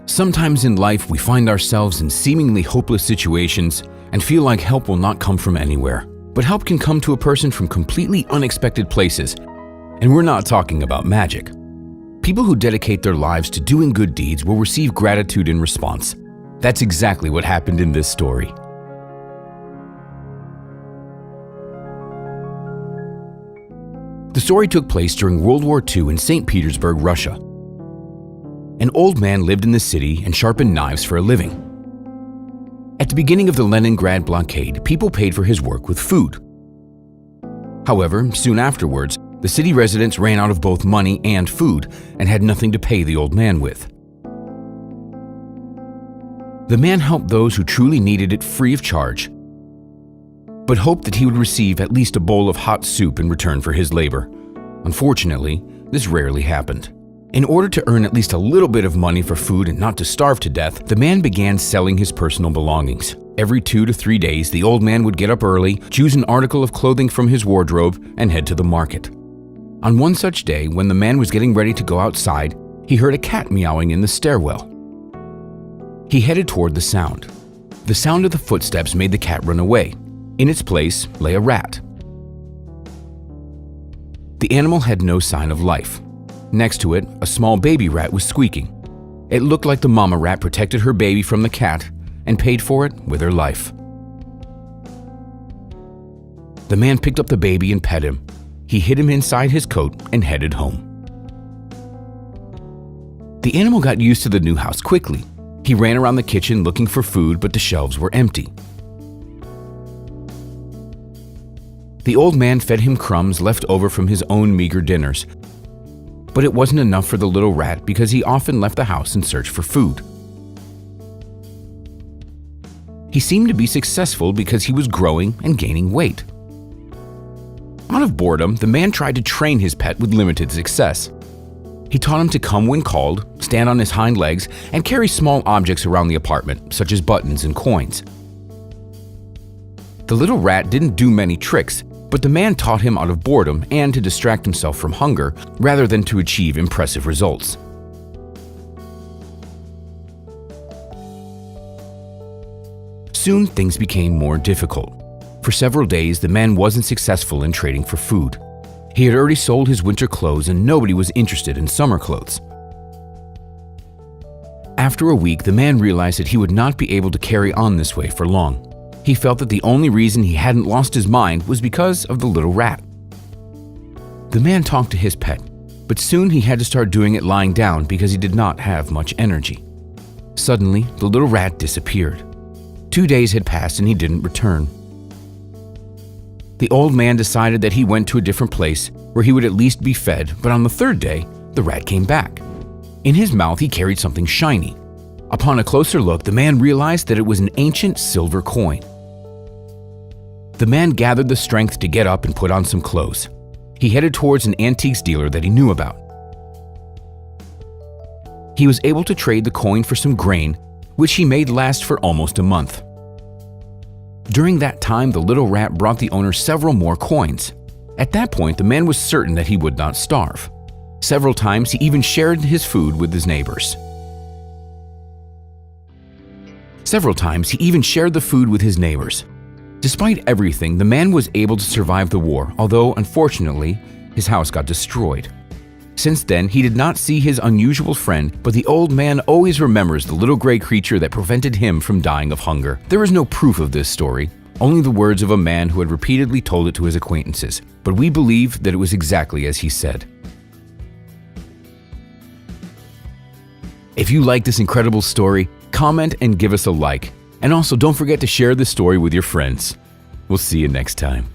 Sometimes in life, we find ourselves in seemingly hopeless situations and feel like help will not come from anywhere. But help can come to a person from completely unexpected places, and we're not talking about magic. People who dedicate their lives to doing good deeds will receive gratitude in response. That's exactly what happened in this story. The story took place during World War II in St. Petersburg, Russia. An old man lived in the city and sharpened knives for a living. At the beginning of the Leningrad blockade, people paid for his work with food. However, soon afterwards, the city residents ran out of both money and food and had nothing to pay the old man with. The man helped those who truly needed it free of charge, but hoped that he would receive at least a bowl of hot soup in return for his labor. Unfortunately, this rarely happened. In order to earn at least a little bit of money for food and not to starve to death, the man began selling his personal belongings. Every 2 to 3 days, the old man would get up early, choose an article of clothing from his wardrobe, and head to the market. On one such day, when the man was getting ready to go outside, he heard a cat meowing in the stairwell. He headed toward the sound. The sound of the footsteps made the cat run away. In its place lay a rat. The animal had no sign of life. Next to it, a small baby rat was squeaking. It looked like the mama rat protected her baby from the cat and paid for it with her life. The man picked up the baby and pet him. He hid him inside his coat and headed home. The animal got used to the new house quickly. He ran around the kitchen looking for food, but the shelves were empty. The old man fed him crumbs left over from his own meager dinners, but it wasn't enough for the little rat because he often left the house in search for food. He seemed to be successful because he was growing and gaining weight. Out of boredom, the man tried to train his pet with limited success. He taught him to come when called, stand on his hind legs, and carry small objects around the apartment, such as buttons and coins. The little rat didn't do many tricks, but the man taught him out of boredom and to distract himself from hunger rather than to achieve impressive results. Soon, things became more difficult. For several days, the man wasn't successful in trading for food. He had already sold his winter clothes and nobody was interested in summer clothes. After a week, the man realized that he would not be able to carry on this way for long. He felt that the only reason he hadn't lost his mind was because of the little rat. The man talked to his pet, but soon he had to start doing it lying down because he did not have much energy. Suddenly, the little rat disappeared. 2 days had passed and he didn't return. The old man decided that he went to a different place where he would at least be fed, but on the 3rd day, the rat came back. In his mouth, he carried something shiny. Upon a closer look, the man realized that it was an ancient silver coin. The man gathered the strength to get up and put on some clothes. He headed towards an antiques dealer that he knew about. He was able to trade the coin for some grain, which he made last for almost a month. During that time, the little rat brought the owner several more coins. At that point, the man was certain that he would not starve. Several times, he even shared his food with his neighbors. Despite everything, the man was able to survive the war, although, unfortunately, his house got destroyed. Since then, he did not see his unusual friend, but the old man always remembers the little gray creature that prevented him from dying of hunger. There is no proof of this story, only the words of a man who had repeatedly told it to his acquaintances, but we believe that it was exactly as he said. If you like this incredible story, comment and give us a like. And also, don't forget to share this story with your friends. We'll see you next time.